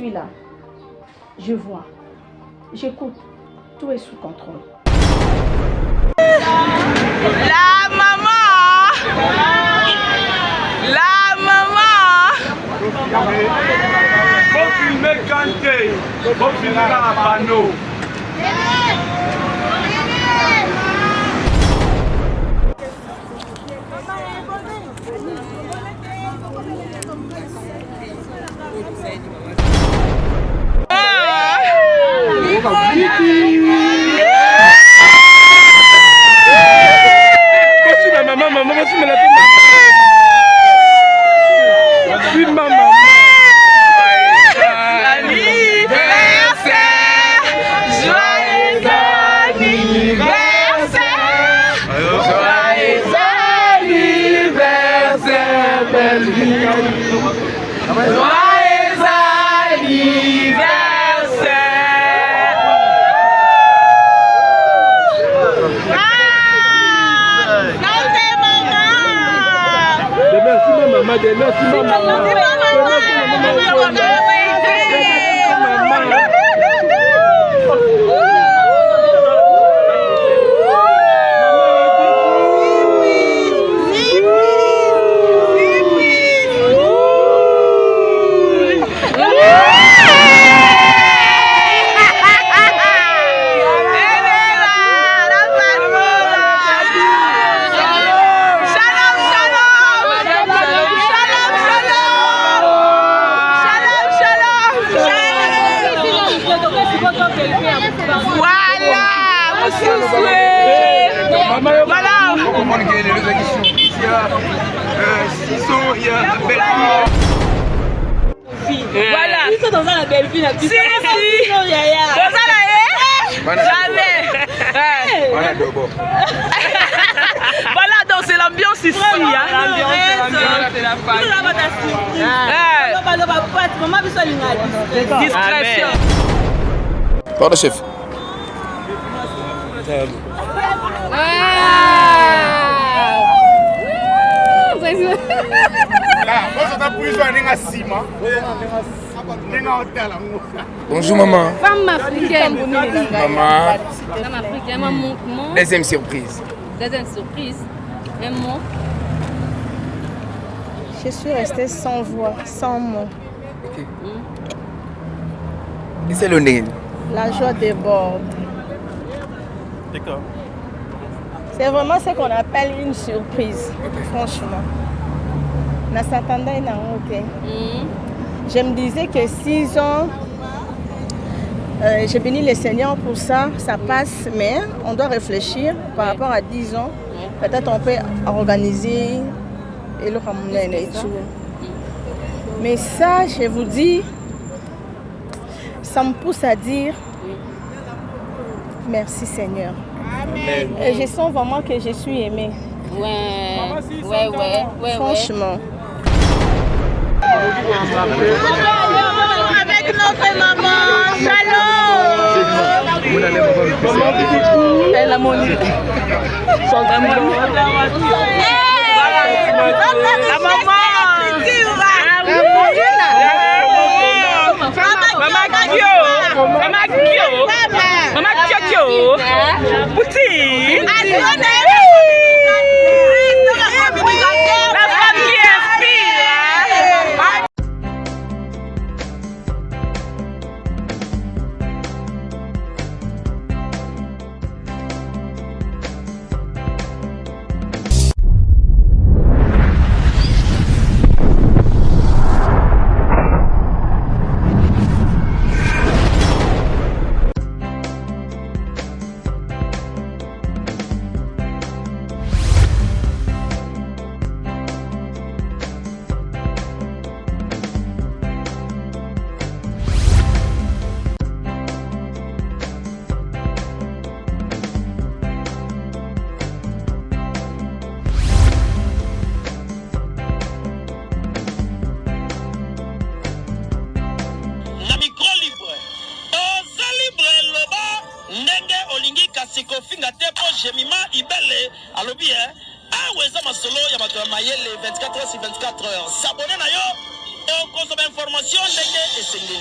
suis là. Je vois. J'écoute. Tout est sous contrôle. La maman! La maman! Faut filmer Kanté, faut filmer Rapano. Voilà. Ils sont dans la belle fille. Si, si. Jamais. Voilà, donc c'est l'ambiance ici. L'ambiance, c'est la famille. Discrétion. Pardon, chef. Bonjour maman. Femme africaine. Maman. Femme africaine, maman. Deuxième surprise. Deuxième surprise. Un mot. Je suis restée sans voix, sans mots. Okay. Et c'est le nez. La joie déborde. D'accord. C'est vraiment ce qu'on appelle une surprise, franchement. Na s'attendait à Je me disais que 6 ans, j'ai béni le Seigneur pour ça, ça passe, mais on doit réfléchir par rapport à 10 ans. Peut-être on peut organiser et le ramener et tout. Mais ça, je vous dis, ça me pousse à dire merci Seigneur. Amen. Et je sens vraiment que je suis aimée. Ouais. Franchement. Avec notre maman, Shalom. Elle a mon lit. La maman. Maman Kyo. Poutine. La femme qui inspire. Kofinga tepo jemima ibele alobi aweza masolo ya bato mayele 24 heures sur 24 heures. S'abonner na yo o consommer information ndenge esengeli.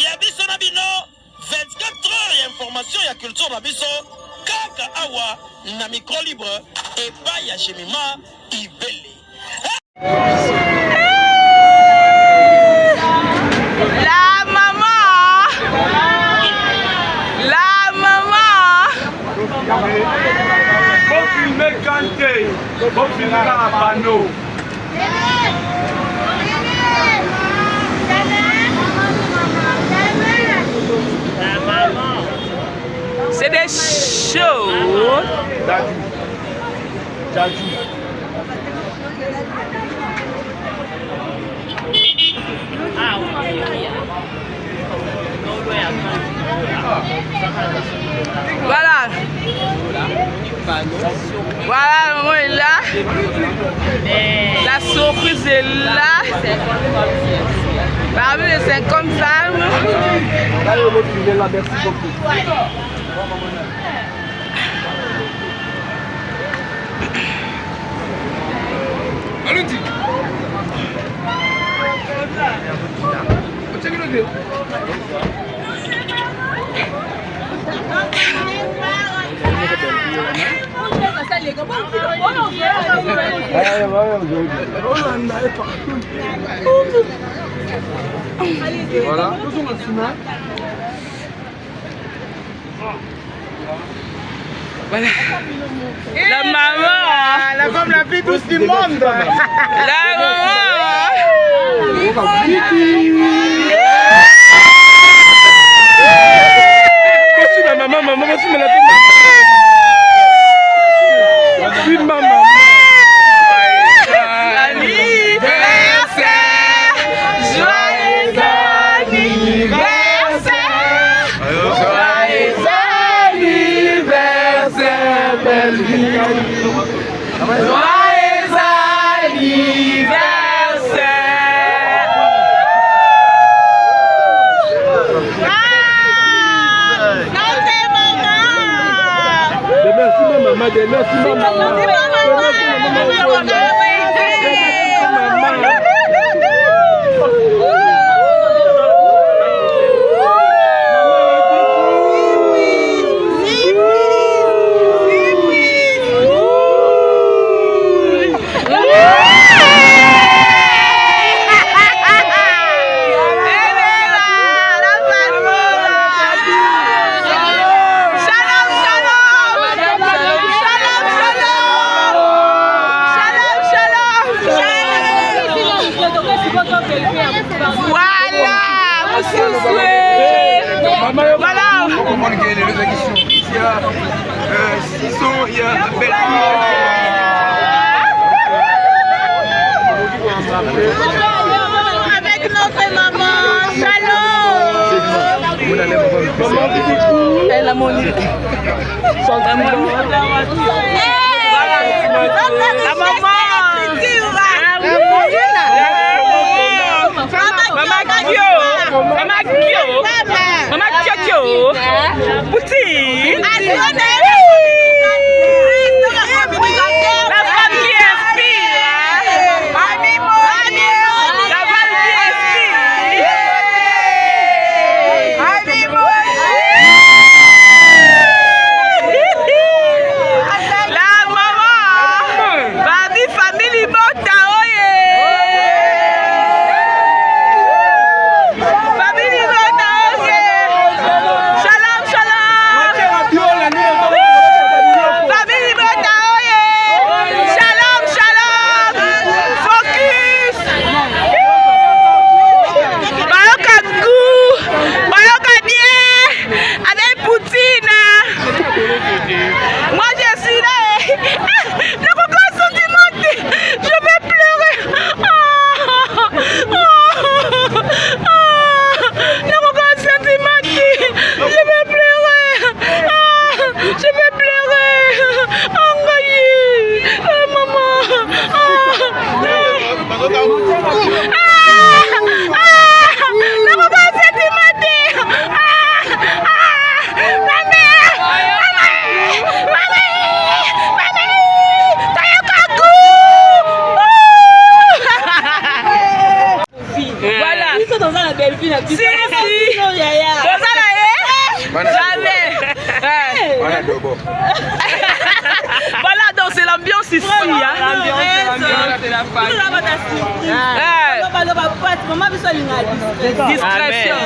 Yabiso na bino 24 heures ya information ya culture na biso kaka awa na micro libre epai ya Jemima Ibele. La maman. La maman. Faut filmer Kanté. Faut filmer Carapano. C'est des shows. Dadju. Voilà. Voilà, maman est là. La surprise est là. Parmi les 50 femmes. Allez, on va filmer là, merci beaucoup. Allons-y. Voilà. Voilà. La maman. La femme la plus douce du monde. La maman. Merci ma maman, merci ma merci maman. Anniversaire. Joyeux anniversaire. Joyeux anniversaire, belle vie. Joyeux anniversaire. Merci ma maman, merci ma maman. Voilà. Avec notre maman, Shalom. Elle a mon lit. La maman. Maman Kyo. Poutine. La femme qui inspire. La femme qui inspire. La maman. Babi famille Bota. Famille Bota. Shalom, shalom. Voilà, donc c'est l'ambiance ici. L'ambiance, c'est la famille. Discrétion.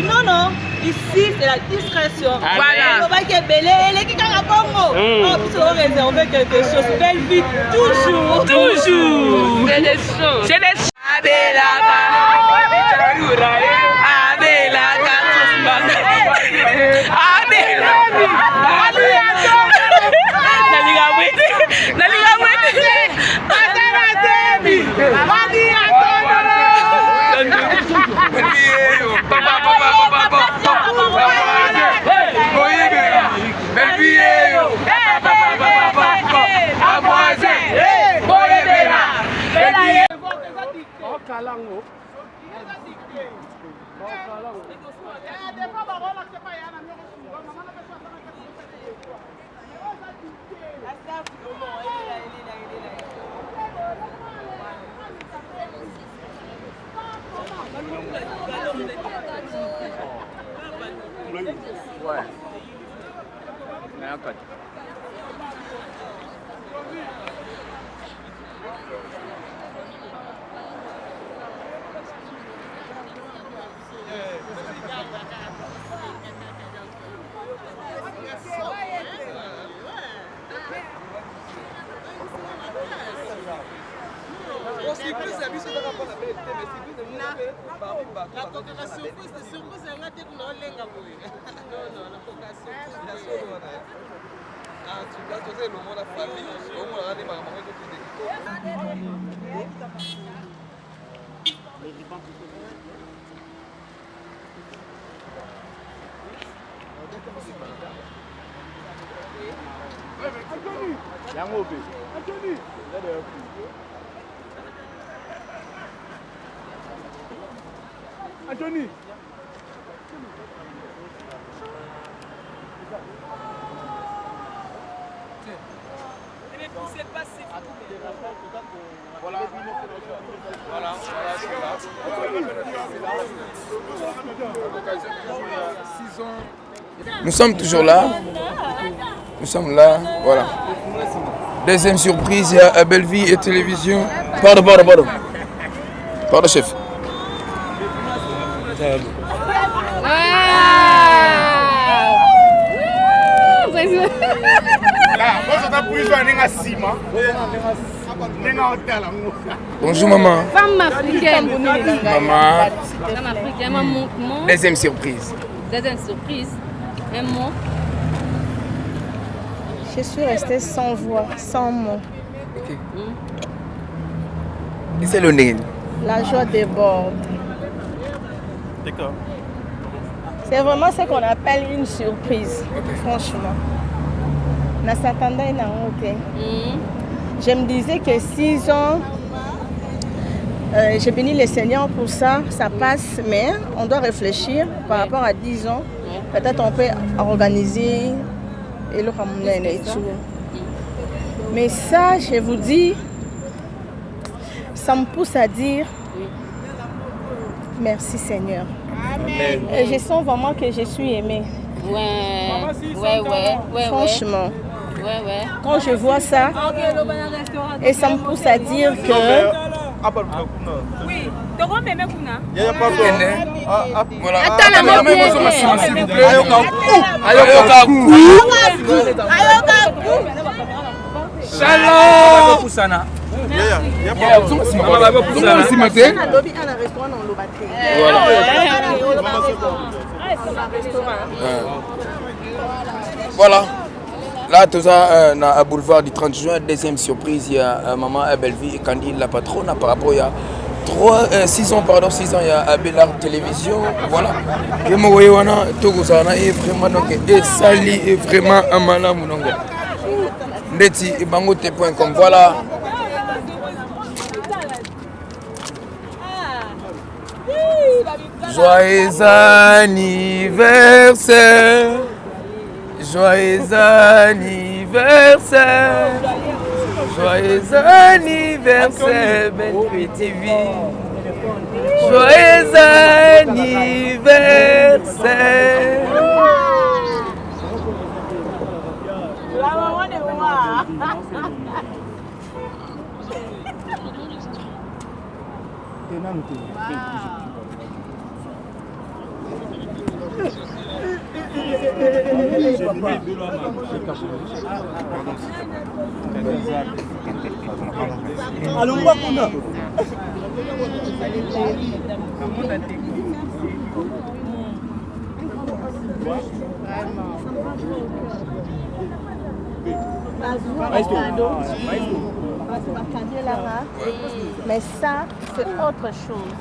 Non, non. Ici, c'est la discrétion. Voilà. On va réserver quelque chose. Belle vie, toujours. Toujours. J'ai des choses. J'ai des choses. Abelaka. Anthony. Nous sommes toujours là. Nous sommes là, voilà. Deuxième surprise, il y a Belle Vie et Télévision. Pardon. Pardon, chef. Bonjour maman. Femme africaine. Maman. Femme africaine, un mot. Deuxième surprise. Deuxième surprise. Un mot. Je suis restée sans voix, sans mots. Ok. Et c'est le nez. La joie déborde. D'accord. C'est vraiment ce qu'on appelle une surprise, franchement. Je s'attendait à Je me disais que 6 ans, j'ai béni le Seigneur pour ça, ça passe, mais on doit réfléchir par rapport à 10 ans. Peut-être on peut organiser et le ramener et tout. Mais ça, je vous dis, ça me pousse à dire merci Seigneur. Amen. Et je sens vraiment que je suis aimée. Ouais. Franchement. Ouais. Quand je vois ça, et ça me pousse à dire que... Oui, Dogo Meme Kuna. Voilà. Attends, la main, s'il vous plaît. Shalom. Voilà. Là, tout ça, à boulevard du 30 juin, deuxième surprise, il y a maman Belle Vie et Candy, la patronne. Par rapport, il y a 6 ans, il y a Abelard Télévision. Voilà. Je me voyais, tout ça, et vraiment, donc, et Sali est vraiment un malade. Ndeti et bangote.com. Voilà. Joyeux anniversaire. Joyeux anniversaire. Joyeux anniversaire, Belle Vie TV. Joyeux anniversaire. Allons voir qu'on a. Mais ça, c'est autre chose.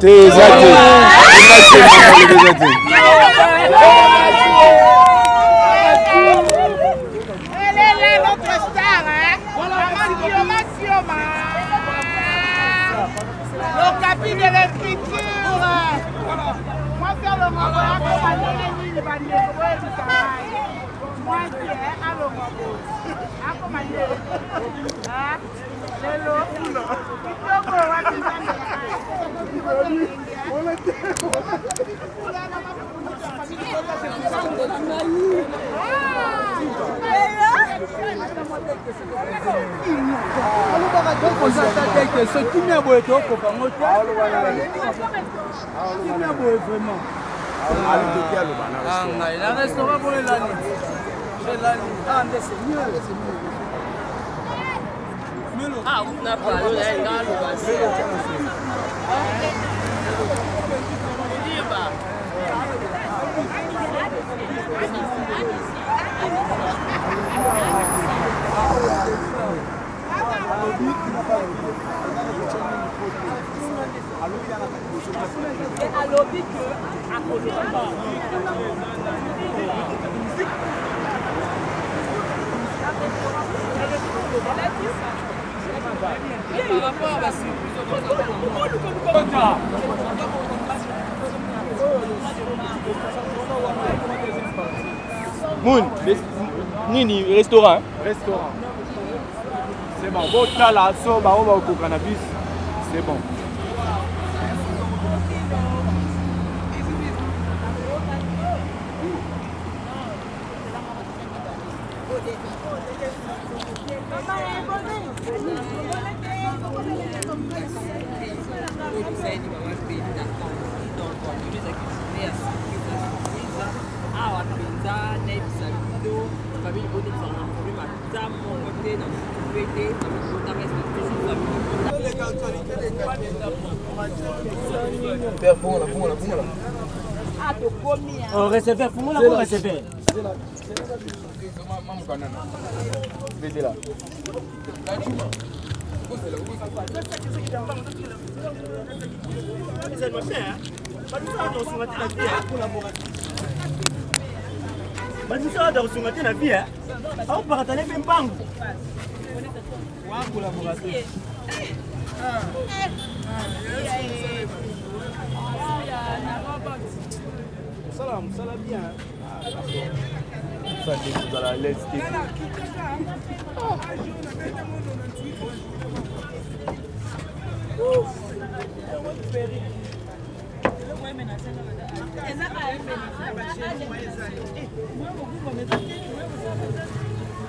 Elle est là, notre star, hein? Le capi de l'écriture. Moi, faire le mot, moi, c'est à le mot. La restaurant pour les Lani. C'est Lani. Ah, mais c'est mieux. Ah, on n'a pas le Moon, Nini, restaurant. Restaurant. C'est bon. Bon, là, là, ça, on va au cannabis. C'est bon. On recevait, pour moi, là, on recevait. Salam, ça va bien. Ça, c'est dans la laisse.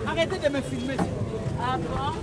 Arrêtez de me filmer. Ah bon?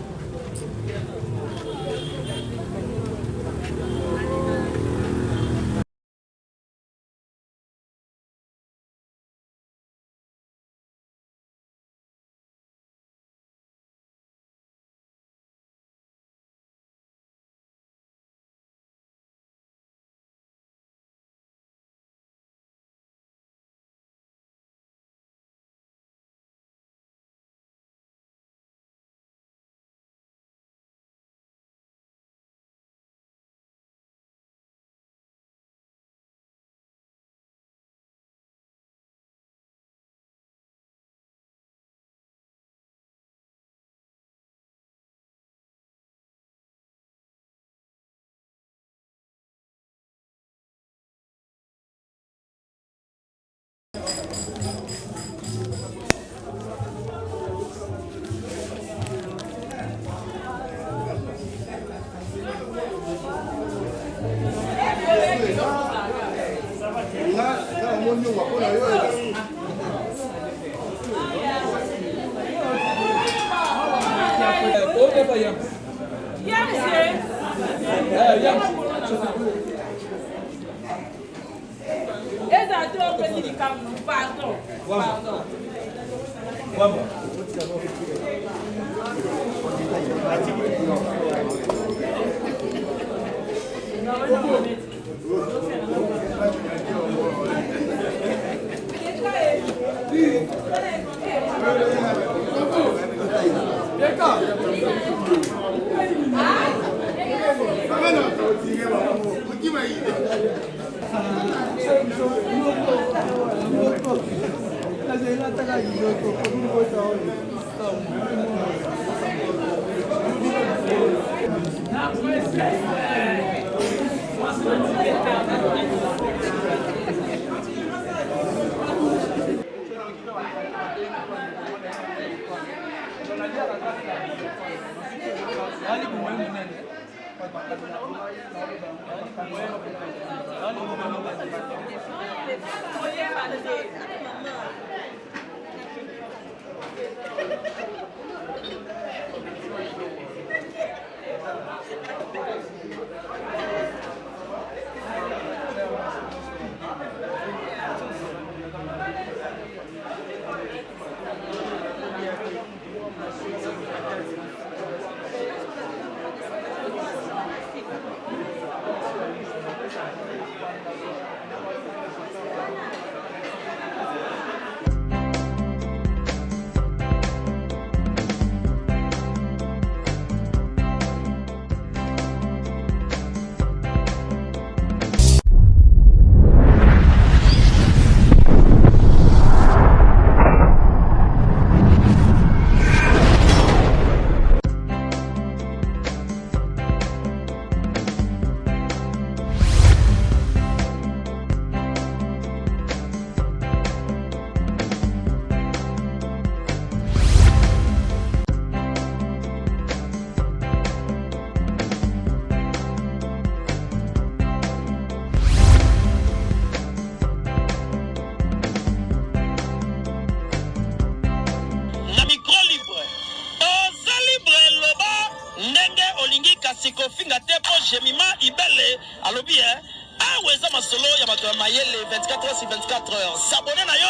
Kofinga tepo Jemima Ibele alobi aweza masolo ya bato ya mayele 24 heures sur 24 heures. S'abonner na yo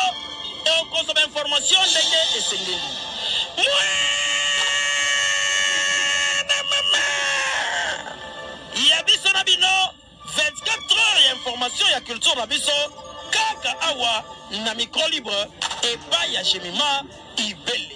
et on consomme information ndenge esengeli. Ya biso na bino 24 heures ya information ya culture na biso kaka awa na micro libre et pas ya Jemima Ibele.